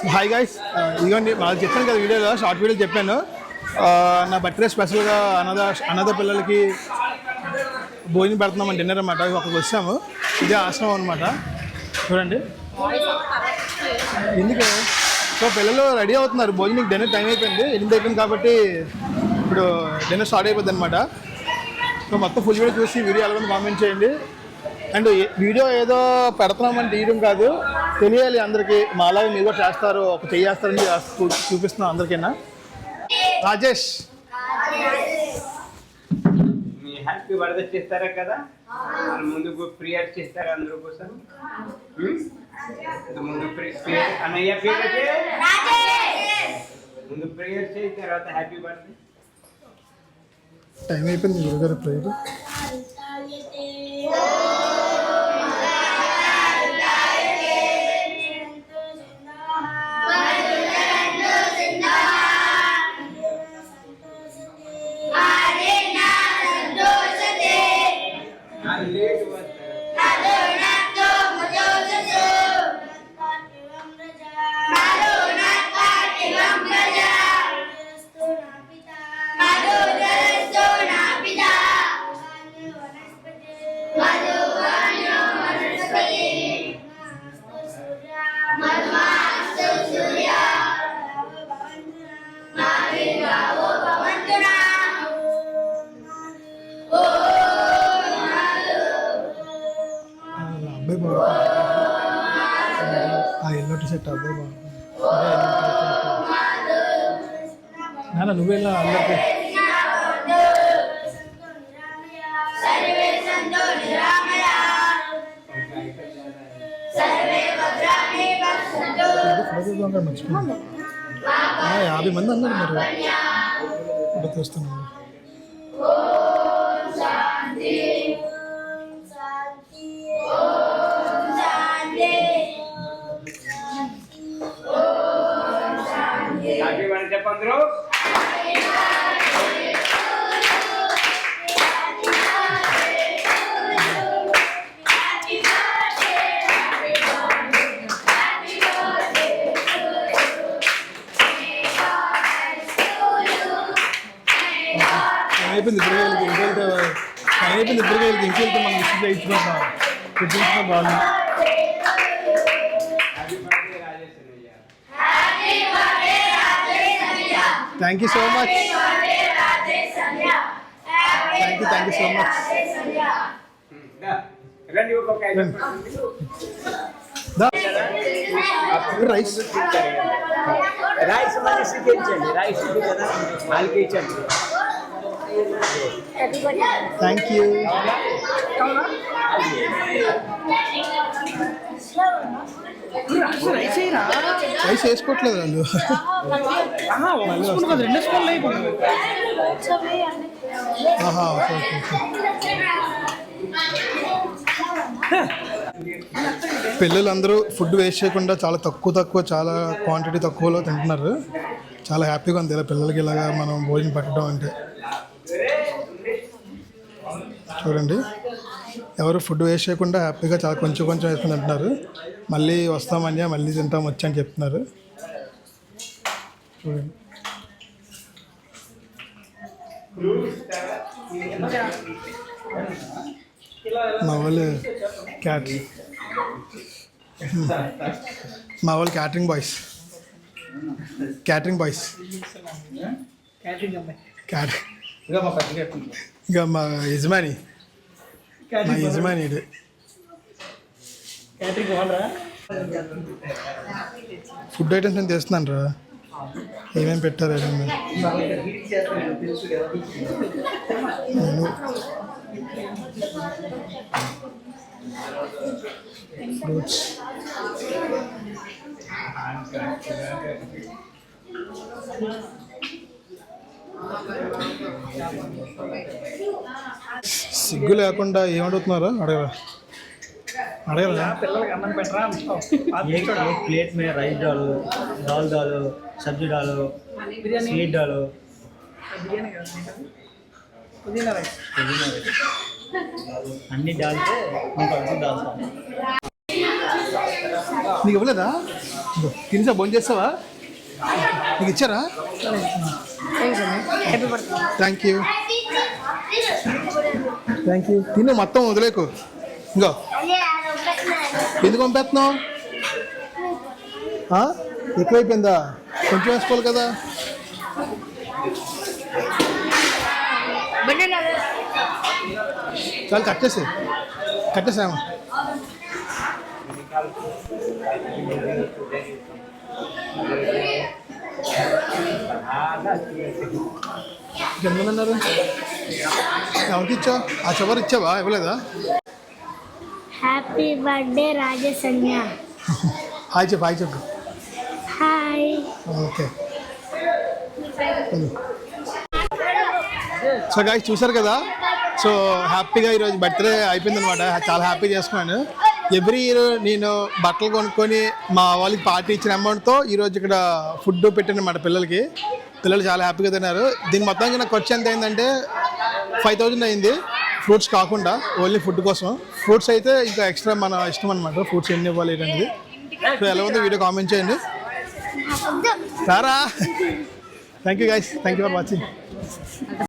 Hi guys, ఇదిగోండి వాళ్ళు చెప్పాను కదా వీడియోలో, షార్ట్ వీడియో చెప్పాను. నా బర్త్డే స్పెషల్గా అనాథ పిల్లలకి భోజనం పెడుతున్నాం డిన్నర్ అన్నమాట. అక్కడికి వచ్చాము. ఇదే ఆశ్రమం అనమాట. చూడండి ఎందుకు సో పిల్లలు రెడీ అవుతున్నారు. భోజనం డిన్నర్ టైం అయిపోయింది, 8 అయిపోయింది కాబట్టి ఇప్పుడు డిన్నర్ స్టార్ట్ అయిపోద్ది అనమాట. సో మొత్తం ఫుల్ వీడియో చూసి వీడియో ఎలా కామెంట్ చేయండి. అండ్ వీడియో ఏదో పెడుతున్నామని తీయడం కాదు, తెలియాలి అందరికీ. మాలాగా మీరు కూడా చేస్తారు, ఒక చేస్తారని చూపిస్తున్నాం అందరికైనా. రాజేష్ హ్యాపీ బర్త్డే చేస్తారా కదా, ముందు ప్రేయర్ చేస్తారా అందరూ కోసం. ముందు ప్రేయర్ అన్నయ్య పేరు ముందు ప్రేయర్ చేసిన తర్వాత హ్యాపీ బర్త్డే. టైం అయిపోయింది గురుగారు ప్రేయర్. ఎల్లో టీషర్ట్ అబ్బాయి బాగుంది. నాన్న నువ్వు వెళ్ళా అందరికీ. మర్చిపోయింది 50 మంది అన్నారు మరి చూస్తున్నాను. చెప్పందరూ అయిపోయింది ఇద్దరికి ఇంకెళ్తే మనం విషయంలో ఇచ్చుకుంటాం బాగుంది. Thank you so much. Thank you so much. Rice rice మనిషికి ఇచ్చండి, రైస్ కదా వాళ్ళకి ఇచ్చండి. Thank you. రైస్ వేసుకోవట్లేదు వాళ్ళు. 2 స్పూన్లు అయిపోయింది. Okay okay. పిల్లలందరూ ఫుడ్ వేస్ట్ చేయకుండా చాలా తక్కువ చాలా క్వాంటిటీ తక్కువలో తింటున్నారు. చాలా హ్యాపీగా ఉంది ఇలా పిల్లలకి ఇలాగా మనం భోజనం పెట్టడం అంటే. చూడండి ఎవరు ఫుడ్ వేస్ట్ చేయకుండా హ్యాపీగా చాలా కొంచెం వేసుకుని తింటున్నారు. మళ్ళీ వస్తామని మళ్ళీ తింటాం వచ్చి అని చెప్తున్నారు. చూడండి మా వాళ్ళు క్యాటరింగ్ బాయ్స్ ఇంకా మా యజమాని ఇది. ఫుడ్ ఐటమ్స్ నేను తెస్తున్నాను రా, ఏమేమి పెట్టారు ఫ్రూట్స్. సిగ్గు లేకుండా ఏమడుగుతున్నారా అడగరా పిల్లలకి అన్నం పెట్టరా. ప్లేట్ మీద రైస్ డాలు, దాల్ సబ్జీ డాలు, స్వీట్ డాలు, పుదీనా రైస్ అన్ని డాల్తే దాల్తాం. నీకు ఇవ్వలేదా తినేసా భోజనం చేస్తావా నీకు ఇచ్చారా థ్యాంక్ యూ తిను మొత్తం వదిలేకు ఇంకో ఎందుకు పంపేస్తున్నావు ఎక్కువైపోయిందా కొంచెం వేసుకోవాలి కదా చాలు కట్టేసాము ఎంతమంది అన్నారు ఎవరికి ఇచ్చావు ఆ చివరి ఇచ్చావా ఇవ్వలేదా హ్యాపీ బర్త్డే రాజసన్య హాయ్ చెప్పు హాయ్ ఓకే సో గాయస్ చూసారు కదా సో హ్యాపీగా ఈరోజు బర్త్డే అయిపోయింది అనమాట చాలా హ్యాపీగా చేసుకున్నాను ఎవ్రీ ఇయర్ నేను బట్టలు కొనుక్కొని మా వాళ్ళకి పార్టీ ఇచ్చిన అమౌంట్తో ఈరోజు ఇక్కడ ఫుడ్ పెట్టాను అనమాట పిల్లలు చాలా హ్యాపీగా తిన్నారు దీని మొత్తానికి నాకు ఖర్చు ఎంత అయిందంటే 5,000 అయింది ఫ్రూట్స్ కాకుండా ఓన్లీ ఫుడ్ కోసం ఫ్రూట్స్ అయితే ఇంకా ఎక్స్ట్రా మన ఇష్టం అనమాట ఫ్రూట్స్ ఎన్ని ఇవ్వాలి అనేది సో ఎలా ఉందో వీడియో కామెంట్ చేయండి సారా thank you guys thank you for watching